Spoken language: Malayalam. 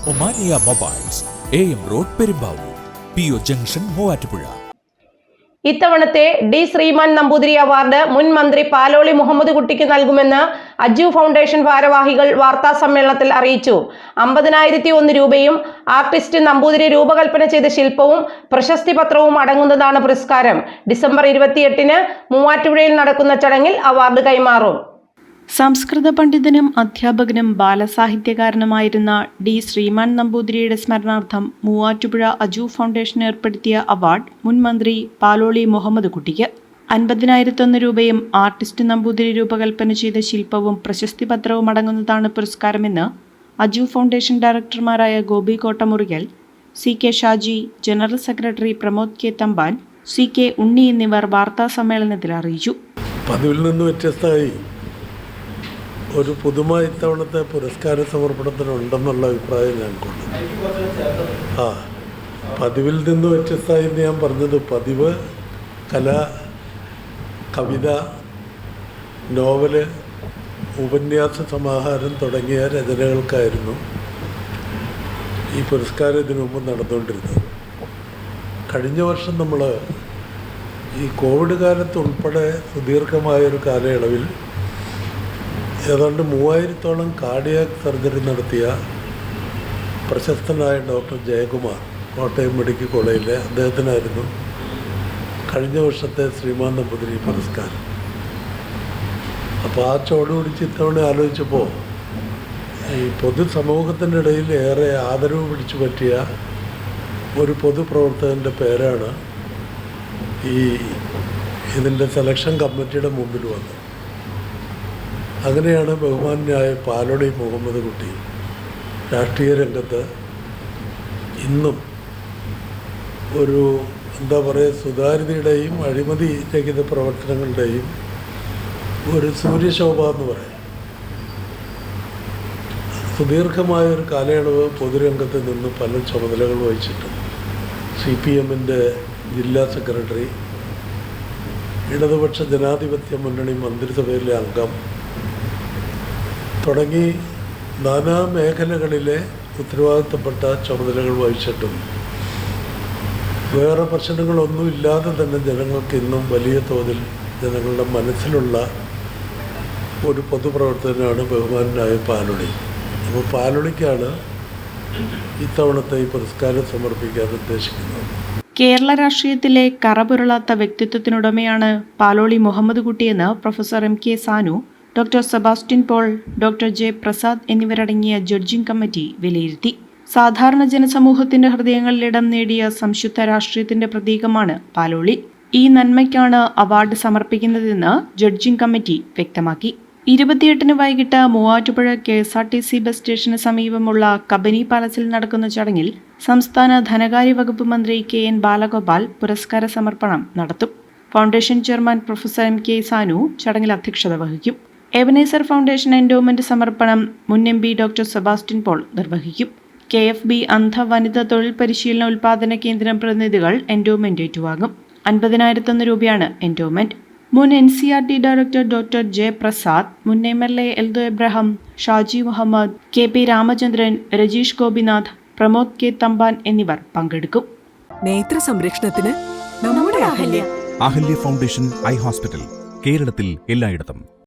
Omania mobiles, AM road Perumbavoor, PO junction Muvattupuzha. ഇത്തവണത്തെ ഡി ശ്രീമാൻ നമ്പൂതിരി അവാർഡ് മുൻ മന്ത്രി പാലോളി മുഹമ്മദ് കുട്ടിക്ക് നൽകുമെന്ന് അജു ഫൗണ്ടേഷൻ ഭാരവാഹികൾ വാർത്താ സമ്മേളനത്തിൽ അറിയിച്ചു. 50,001 രൂപയും ആർട്ടിസ്റ്റ് നമ്പൂതിരി രൂപകൽപ്പന ചെയ്ത ശില്പവും പ്രശസ്തി പത്രവും അടങ്ങുന്നതാണ് പുരസ്കാരം. ഡിസംബർ 28-ന് മൂവാറ്റുപുഴയിൽ നടക്കുന്ന ചടങ്ങിൽ അവാർഡ് കൈമാറും. സംസ്കൃത പണ്ഡിതനും അധ്യാപകനും ബാലസാഹിത്യകാരനുമായിരുന്ന ഡി ശ്രീമാൻ നമ്പൂതിരിയുടെ സ്മരണാർത്ഥം മൂവാറ്റുപുഴ അജു ഫൗണ്ടേഷൻ ഏർപ്പെടുത്തിയ അവാർഡ് മുൻ മന്ത്രി പാലോളി മുഹമ്മദ് കുട്ടിക്ക്. 50,001 രൂപയും ആർട്ടിസ്റ്റ് നമ്പൂതിരി രൂപകൽപ്പന ചെയ്ത ശില്പവും പ്രശസ്തി പത്രവും അടങ്ങുന്നതാണ് പുരസ്കാരമെന്ന് അജു ഫൗണ്ടേഷൻ ഡയറക്ടർമാരായ Gopi Kottamuriyal, CK Shaji, general secretary Pramod K Thampan, CK Unni എന്നിവർ വാർത്താ സമ്മേളനത്തിൽ അറിയിച്ചു. പതിവിൽ നിന്ന് വ്യത്യസ്തമായി ഒരു പുതുമ ഇത്തവണത്തെ പുരസ്കാര സമർപ്പണത്തിനുണ്ടെന്നുള്ള അഭിപ്രായം ഞങ്ങൾക്കുണ്ട്. പതിവിൽ നിന്ന് വ്യത്യസ്തമായി എന്ന് ഞാൻ പറഞ്ഞത്, പതിവ് കല, കവിത, നോവല്, ഉപന്യാസ സമാഹാരം തുടങ്ങിയ രചനകൾക്കായിരുന്നു ഈ പുരസ്കാരം ഇതിനു മുമ്പ് നടന്നുകൊണ്ടിരുന്നത്. കഴിഞ്ഞ വർഷം നമ്മൾ ഈ കോവിഡ് കാലത്ത് ഉൾപ്പെടെ സുദീർഘമായൊരു കാലയളവിൽ ഏതാണ്ട് 3000-ഓളം കാർഡിയാക് സർജറി നടത്തിയ പ്രശസ്തനായ ഡോക്ടർ ജയകുമാർ, കോട്ടയം മെഡിക്കൽ കോളേജിലെ, അദ്ദേഹത്തിനായിരുന്നു കഴിഞ്ഞ വർഷത്തെ ശ്രീമാൻ നമ്പൂതിരി പുരസ്കാരം. അപ്പോൾ ആ ചോട് പിടിച്ച് ഇത്തവണ ആലോചിച്ചപ്പോൾ ഈ പൊതുസമൂഹത്തിൻ്റെ ഇടയിൽ ഏറെ ആദരവ് പിടിച്ചു പറ്റിയ ഒരു പൊതുപ്രവർത്തകൻ്റെ പേരാണ് ഇതിൻ്റെ സെലക്ഷൻ കമ്മിറ്റിയുടെ മുമ്പിൽ വന്നത്. അങ്ങനെയാണ് ബഹുമാന്യനായ പാലോളി മുഹമ്മദ് കുട്ടി രാഷ്ട്രീയ രംഗത്ത് ഇന്നും ഒരു സുതാര്യതയുടെയും അഴിമതി രഹിത പ്രവർത്തനങ്ങളുടെയും ഒരു സൂര്യശോഭ എന്ന് പറയും. സുദീർഘമായൊരു കാലയളവ് പൊതുരംഗത്ത് നിന്ന് പല ചുമതലകൾ വഹിച്ചിട്ടുണ്ട്. CPM-ന്റെ ജില്ലാ സെക്രട്ടറി, ഇടതുപക്ഷ ജനാധിപത്യ മുന്നണി മന്ത്രിസഭയിലെ അംഗം തുടങ്ങി നാനാ മേഖലകളിലെ ഉത്തരവാദിത്തപ്പെട്ട ചുമതലകൾ വഹിച്ചിട്ടും വേറെ പ്രശ്നങ്ങളൊന്നുമില്ലാതെ തന്നെ ജനങ്ങൾക്ക് ഇന്നും വലിയ തോതിൽ ജനങ്ങളുടെ മനസ്സിലുള്ള ഒരു പൊതുപ്രവർത്തകനാണ് ബഹുമാനായ പാലോളി. അപ്പോൾ പാലോളിക്കാണ് ഇത്തവണത്തെ ഈ പുരസ്കാരം സമർപ്പിക്കാൻ ഉദ്ദേശിക്കുന്നത്. കേരള രാഷ്ട്രീയത്തിലെ കറപുരളാത്ത വ്യക്തിത്വത്തിനുടമയാണ് പാലോളി മുഹമ്മദ് കുട്ടിയെന്ന് professor MK Sanu, doctor Sebastian Paul, doctor J Prasad എന്നിവരടങ്ങിയ ജഡ്ജിംഗ് കമ്മിറ്റി വിലയിരുത്തി. സാധാരണ ജനസമൂഹത്തിന്റെ ഹൃദയങ്ങളിൽ ഇടം നേടിയ സംശുദ്ധ രാഷ്ട്രീയത്തിന്റെ പ്രതീകമാണ് പാലോളി. ഈ നന്മയ്ക്കാണ് അവാർഡ് സമർപ്പിക്കുന്നതെന്ന് ജഡ്ജിംഗ് കമ്മിറ്റി വ്യക്തമാക്കി. 28-ന് വൈകിട്ട് മൂവാറ്റുപുഴ KSRTC ബസ് സ്റ്റേഷന് സമീപമുള്ള കബനി പാലസിൽ നടക്കുന്ന ചടങ്ങിൽ സംസ്ഥാന ധനകാര്യ വകുപ്പ് മന്ത്രി KN ബാലഗോപാൽ പുരസ്കാര സമർപ്പണം നടത്തും. Foundation chairman professor MK Sanu ചടങ്ങിൽ അധ്യക്ഷത വഹിക്കും. എബനേസർ ഫൗണ്ടേഷൻ എൻഡോമെന്റ് സമർപ്പണം മുൻ MP ഡോക്ടർ സെബാസ്റ്റ്യൻ പോൾ നിർവഹിക്കും. KFB അന്ധ വനിതാ തൊഴിൽ പരിശീലന ഉൽപാദന കേന്ദ്രം പ്രതിനിധികൾ എൻഡോമെന്റ് ഏറ്റുവാങ്ങും. 50,001 രൂപയാണ് എൻഡോമെന്റ്. മുൻ NCERT director doctor J Prasad, മുൻ MLA Eldho Abraham, Shaji Muhammad, KP Ramachandran, Rajeesh Gopinath, Pramod K Thampan എന്നിവർ പങ്കെടുക്കും. നേത്ര സംരക്ഷണത്തിന് നമ്മുടെ അഹല്യ ഫൗണ്ടേഷൻ ഐ ഹോസ്പിറ്റൽ, കേരളത്തിൽ എല്ലായിടത്തും.